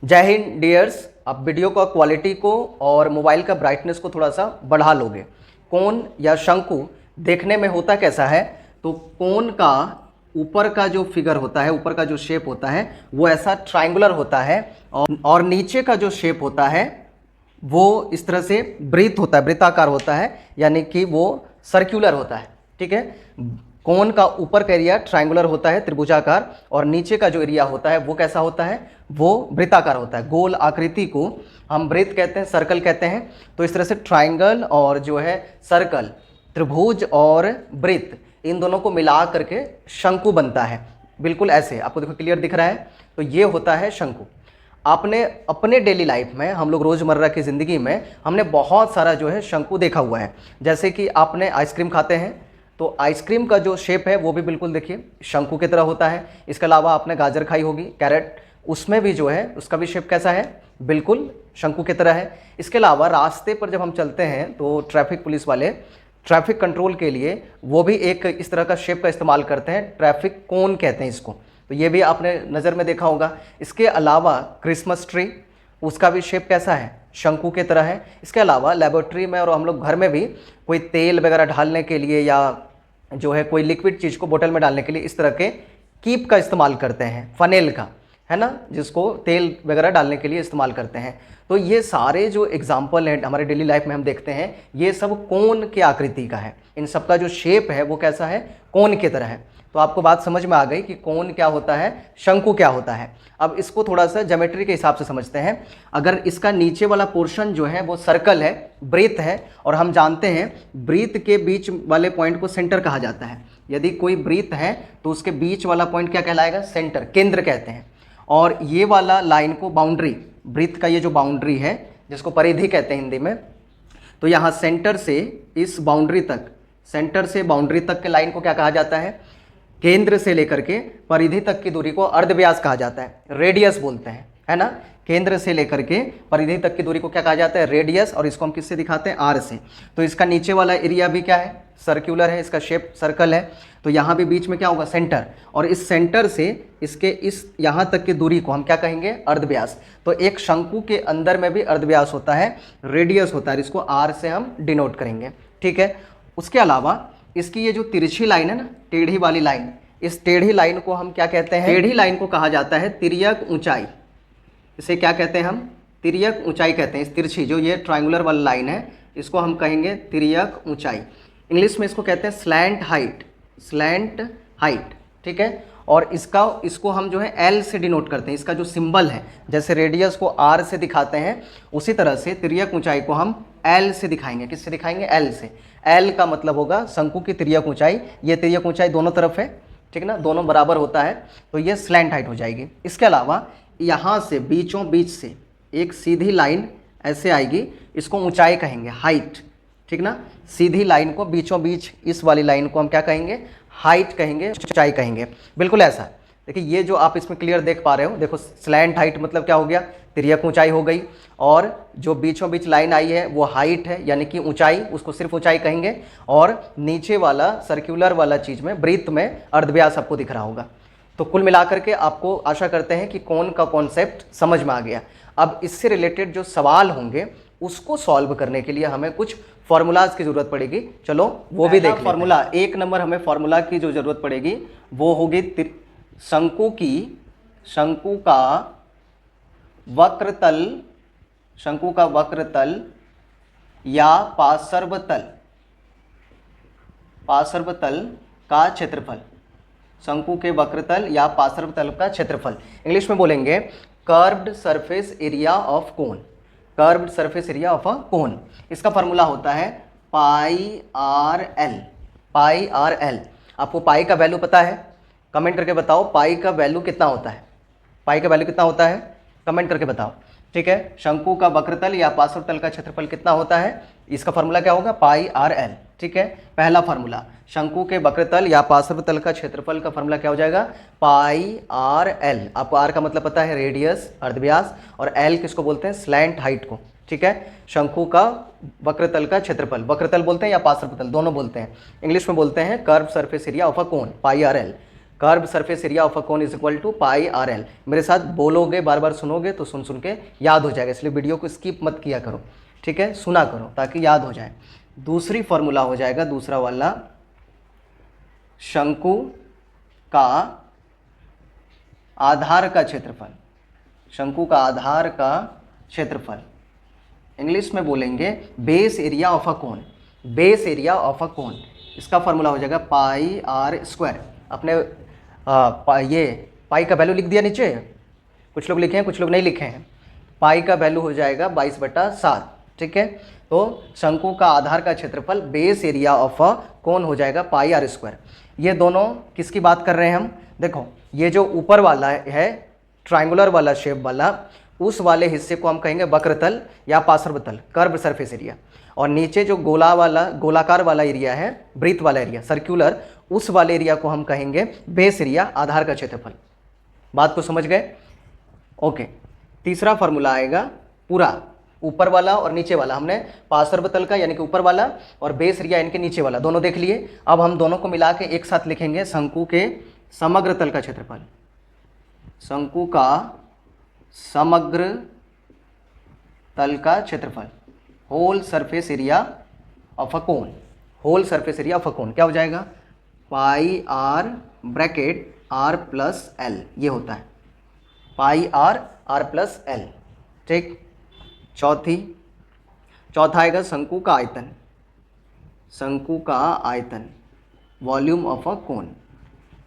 जय हिंद डियर्स। आप वीडियो का क्वालिटी को और मोबाइल का ब्राइटनेस को थोड़ा सा बढ़ा लोगे। कोन या शंकु देखने में होता कैसा है? तो कोन का ऊपर का जो फिगर होता है, ऊपर का जो शेप होता है वो ऐसा ट्रायंगुलर होता है और नीचे का जो शेप होता है वो इस तरह से वृत्त होता है, वृत्ताकार होता है, यानी कि वो सर्कुलर होता है। ठीक है, कोन का ऊपर का एरिया ट्रायंगुलर होता है, त्रिभुजाकार, और नीचे का जो एरिया होता है वो कैसा होता है? वो वृत्ताकार होता है। गोल आकृति को हम वृत्त कहते हैं, सर्कल कहते हैं। तो इस तरह से ट्रायंगल और जो है सर्कल, त्रिभुज और वृत्त, इन दोनों को मिला करके शंकु बनता है। बिल्कुल ऐसे आपको देखो क्लियर दिख रहा है। तो ये होता है शंकु। आपने अपने डेली लाइफ में, हम लोग रोज़मर्रा की ज़िंदगी में हमने बहुत सारा जो है शंकु देखा हुआ है। जैसे कि आपने आइसक्रीम खाते हैं तो आइसक्रीम का जो शेप है वो भी बिल्कुल देखिए शंकु की तरह होता है। इसके अलावा आपने गाजर खाई होगी, कैरेट, उसमें भी जो है उसका भी शेप कैसा है? बिल्कुल शंकु की तरह है। इसके अलावा रास्ते पर जब हम चलते हैं तो ट्रैफिक पुलिस वाले ट्रैफिक कंट्रोल के लिए वो भी एक इस तरह का शेप का इस्तेमाल करते हैं, ट्रैफिक कोन कहते हैं इसको। तो ये भी आपने नज़र में देखा होगा। इसके अलावा क्रिसमस ट्री, उसका भी शेप कैसा है? शंकु की तरह है। इसके अलावा लेबोरेटरी में और हम लोग घर में भी कोई तेल वगैरह ढालने के लिए या जो है कोई लिक्विड चीज़ को बोतल में डालने के लिए इस तरह के कीप का इस्तेमाल करते हैं, फनेल का, है ना, जिसको तेल वगैरह डालने के लिए इस्तेमाल करते हैं। तो ये सारे जो एग्जाम्पल हैं हमारे डेली लाइफ में हम देखते हैं, ये सब कोन के आकृति का है। इन सब का जो शेप है वो कैसा है? कोन की तरह है। तो आपको बात समझ में आ गई कि कोन क्या होता है, शंकु क्या होता है। अब इसको थोड़ा सा ज्योमेट्री के हिसाब से समझते हैं। अगर इसका नीचे वाला पोर्शन जो है वो सर्कल है, वृत्त है, और हम जानते हैं वृत्त के बीच वाले पॉइंट को सेंटर कहा जाता है। यदि कोई वृत्त है तो उसके बीच वाला पॉइंट क्या कहलाएगा? सेंटर, केंद्र कहते हैं। और ये वाला लाइन को बाउंड्री, वृत्त का ये जो बाउंड्री है जिसको परिधि कहते हैं हिंदी में, तो यहाँ सेंटर से इस बाउंड्री तक, सेंटर से बाउंड्री तक के लाइन को क्या कहा जाता है? केंद्र से लेकर के परिधि तक की दूरी को अर्धव्यास कहा जाता है, रेडियस बोलते हैं, है ना। केंद्र से लेकर के परिधि तक की दूरी को क्या कहा जाता है? रेडियस। और इसको हम किससे दिखाते हैं? आर से। तो इसका नीचे वाला एरिया भी क्या है? सर्कुलर है, इसका शेप सर्कल है। तो यहाँ भी बीच में क्या होगा? सेंटर। और इस सेंटर से इसके इस यहाँ तक की दूरी को हम क्या कहेंगे? अर्धव्यास। तो एक शंकु के अंदर में भी अर्धव्यास होता है, रेडियस होता है, इसको आर से हम डिनोट करेंगे। ठीक है। उसके अलावा इसकी ये जो तिरछी लाइन है ना, टेढ़ी वाली लाइन, इस टेढ़ी लाइन को हम क्या कहते हैं? टेढ़ी लाइन को कहा जाता है तिर्यक ऊंचाई। इसे क्या कहते हैं हम? तिर्यक ऊंचाई कहते हैं। इस तिरछी जो ये ट्रायंगुलर वाली लाइन है इसको हम कहेंगे तिर्यक ऊंचाई। इंग्लिश में इसको कहते हैं स्लैंट हाइट, स्लैंट हाइट। ठीक है। और इसको हम जो है एल से डिनोट करते हैं। इसका जो सिंबल है, जैसे रेडियस को आर से दिखाते हैं, उसी तरह से तिर्यक ऊंचाई को हम एल से दिखाएंगे। किससे दिखाएंगे? एल से। एल का मतलब होगा शंकु की तिर्यक ऊंचाई। ये तिर्यक ऊंचाई दोनों तरफ है, ठीक है ना, दोनों बराबर होता है, तो ये स्लैंट हाइट हो जाएगी। इसके अलावा यहाँ से बीचों बीच से एक सीधी लाइन ऐसे आएगी, इसको ऊंचाई कहेंगे, हाइट। ठीक ना। सीधी लाइन को बीचों बीच, इस वाली लाइन को हम क्या कहेंगे? हाइट कहेंगे, ऊंचाई कहेंगे। बिल्कुल ऐसा। देखिए ये जो आप इसमें क्लियर देख पा रहे हो, देखो स्लैंट हाइट मतलब क्या हो गया? तिर्यक ऊंचाई हो गई। और जो बीचों बीच लाइन आई है वो हाइट है, यानी कि ऊंचाई, उसको सिर्फ ऊंचाई कहेंगे। और नीचे वाला सर्कुलर वाला चीज में, वृत्त में अर्धव्यास आपको दिख रहा होगा। तो कुल मिलाकर के आपको आशा करते हैं कि कोन का कॉन्सेप्ट समझ में आ गया। अब इससे रिलेटेड जो सवाल होंगे उसको सॉल्व करने के लिए हमें कुछ फॉर्मूलाज की जरूरत पड़ेगी। चलो वो भी देख। फॉर्मूला 1 नंबर हमें फॉर्मूला की जो जरूरत पड़ेगी वो होगी शंकु का वक्रतल या पार्श्व तल का क्षेत्रफल। शंकु के वक्रतल या पार्श्व तल का क्षेत्रफल। इंग्लिश में बोलेंगे curved surface area of cone, curved surface area of a cone. इसका फॉर्मूला होता है pi are l, pi are l. आपको पाई का वैल्यू पता है? कमेंट करके बताओ पाई का वैल्यू कितना होता है? पाई का वैल्यू कितना होता है? कमेंट करके बताओ। ठीक है। शंकु का वक्रतल या पार्श्व तल का क्षेत्रफल कितना होता है? इसका फॉर्मूला क्या होगा? पाई आर एल। ठीक है। पहला फॉर्मूला शंकु के वक्रतल या पार्श्व तल का क्षेत्रफल का फॉर्मूला क्या हो जाएगा? Pi are l. आपको आर का मतलब पता है? रेडियस, अर्धव्यास, और एल किसको बोलते हैं? स्लैंट हाइट को। ठीक है। शंकु का वक्रतल का क्षेत्रफल, वक्रतल बोलते हैं या पार्श्व तल, दोनों बोलते हैं। इंग्लिश में बोलते हैं curve surface area of a cone, pi are L. Curve surface area of a cone is equal to pi are L. मेरे साथ बोलोगे, बार बार सुनोगे तो सुन सुन के याद हो जाएगा, इसलिए वीडियो को स्किप मत किया करो, ठीक है, सुना करो ताकि याद हो जाए। दूसरी फॉर्मूला हो जाएगा, दूसरा वाला, शंकु का आधार का क्षेत्रफल, शंकु का आधार का क्षेत्रफल, इंग्लिश में बोलेंगे base area of a cone, base area of a cone. इसका फॉर्मूला हो जाएगा पाई आर स्क्वायर। अपने ये पाई का वैल्यू लिख दिया नीचे, कुछ लोग लिखे हैं कुछ लोग नहीं लिखे हैं। पाई का वैल्यू हो जाएगा 22/7, ठीक है। तो शंकु का आधार का क्षेत्रफल बेस एरिया ऑफ अ कोन हो जाएगा पाई आर स्क्वायर। ये दोनों किसकी बात कर रहे हैं हम, देखो ये जो ऊपर वाला है ट्राइंगुलर वाला शेप वाला, उस वाले हिस्से को हम कहेंगे वक्रतल या पार्श्वतल, कर्व सरफेस एरिया। और नीचे जो गोलाकार वाला एरिया है, वृत्त वाला एरिया, सर्कुलर, उस वाले एरिया को हम कहेंगे बेस एरिया, आधार का क्षेत्रफल। बात को समझ गए? ओके। तीसरा फॉर्मूला आएगा पूरा ऊपर वाला और नीचे वाला, हमने पार्श्वतल का यानी कि ऊपर वाला और बेस एरिया यानी कि नीचे वाला दोनों देख लिए। अब हम दोनों को मिला के एक साथ लिखेंगे शंकु के समग्र तल का क्षेत्रफल, शंकु का समग्र तल का क्षेत्रफल, whole surface area of a cone, whole surface area of a cone क्या हो जाएगा, pi r bracket r plus l, ये होता है पाई आर प्लस एल, ठीक। चौथा आएगा शंकु का आयतन, शंकु का आयतन, वॉल्यूम ऑफ अ कोन।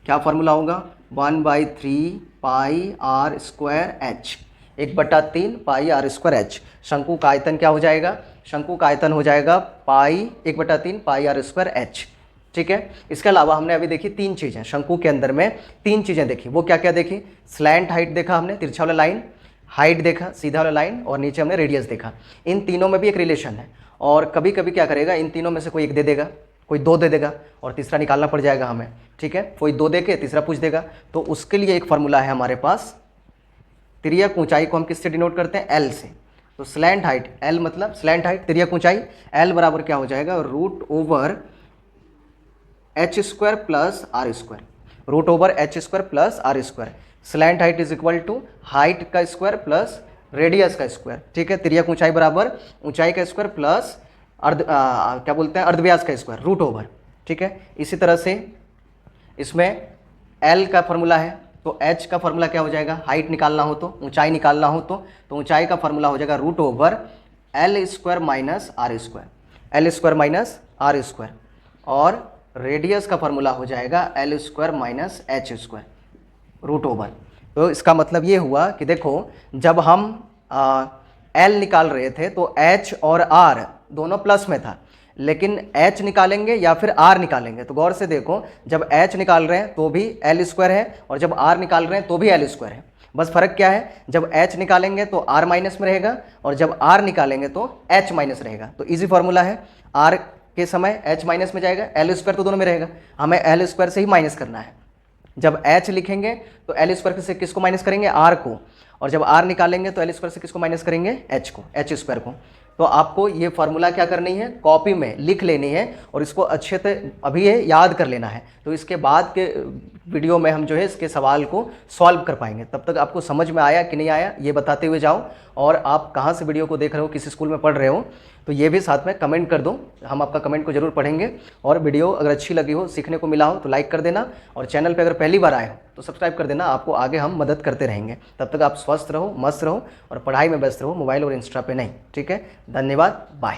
क्या फॉर्मूला होगा, 1/3 pi r square h, 1/3 pi r square h. शंकु का आयतन क्या हो जाएगा, शंकु का आयतन हो जाएगा पाई 1/3 पाई आर स्क्वायर एच, ठीक है। इसके अलावा हमने अभी देखी 3 चीज़ें, शंकु के अंदर में 3 चीज़ें देखी। वो क्या क्या देखी, स्लैंट हाइट देखा हमने, तिरछा वाला लाइन, हाइट देखा सीधा वाला लाइन, और नीचे हमने रेडियस देखा। इन तीनों में भी एक रिलेशन है, और कभी कभी क्या करेगा, इन तीनों में से कोई एक दे देगा, कोई 2 दे देगा और तीसरा निकालना पड़ जाएगा हमें, ठीक है। कोई 2 दे के तीसरा पूछ देगा, तो उसके लिए एक फॉर्मूला है हमारे पास। तिर्यक ऊंचाई को हम किससे डिनोट करते हैं, एल से। तो स्लैंट हाइट, एल मतलब स्लैंट हाइट, तिर्यक ऊंचाई, एल बराबर क्या हो जाएगा, √h² plus R square, √h² plus R square. Slant height is equal to height का स्क्वायर प्लस रेडियस का स्क्वायर, ठीक है। तिर्यक ऊंचाई बराबर ऊंचाई का स्क्वायर प्लस अर्धव्यास का स्क्वायर, √, ठीक है। इसी तरह से इसमें L का फॉर्मूला है, तो H का फॉर्मूला क्या हो जाएगा, हाइट निकालना हो तो, ऊंचाई निकालना हो तो ऊंचाई का फॉर्मूला हो जाएगा √L² minus R square, L² minus R square. और रेडियस का फॉर्मूला हो जाएगा L² माइनस h², √। तो इसका मतलब ये हुआ कि देखो जब हम L निकाल रहे थे तो H और R दोनों प्लस में था, लेकिन H निकालेंगे या फिर R निकालेंगे, तो गौर से देखो जब H निकाल रहे हैं तो भी L² है, और जब R निकाल रहे हैं तो भी L² है। बस फर्क क्या है, जब H निकालेंगे तो R माइनस में रहेगा, और जब R निकालेंगे तो H माइनस रहेगा। तो इजी फॉर्मूला है, R के समय H माइनस में जाएगा, L² तो दोनों में रहेगा, हमें L² से ही माइनस करना है। जब H लिखेंगे तो L² से किसको माइनस करेंगे, R को, और जब R निकालेंगे तो L² से किसको माइनस करेंगे, H को, h² को। तो आपको ये फार्मूला क्या करनी है, कॉपी में लिख लेनी है, और इसको अच्छे से अभी ये याद कर लेना है। तो इसके बाद के वीडियो में हम जो है इसके सवाल को सॉल्व कर पाएंगे। तब तक आपको समझ में आया कि नहीं आया ये बताते हुए जाओ, और आप कहाँ से वीडियो को देख रहे हो, किस स्कूल में पढ़ रहे हो, तो ये भी साथ में कमेंट कर दो, हम आपका कमेंट को जरूर पढ़ेंगे। और वीडियो अगर अच्छी लगी हो, सीखने को मिला हो तो लाइक कर देना, और चैनल पे अगर पहली बार आए हो तो सब्सक्राइब कर देना, आपको आगे हम मदद करते रहेंगे। तब तक आप स्वस्थ रहो, मस्त रहो, और पढ़ाई में व्यस्त रहो, मोबाइल और इंस्टा पे नहीं, ठीक है। धन्यवाद, बाय।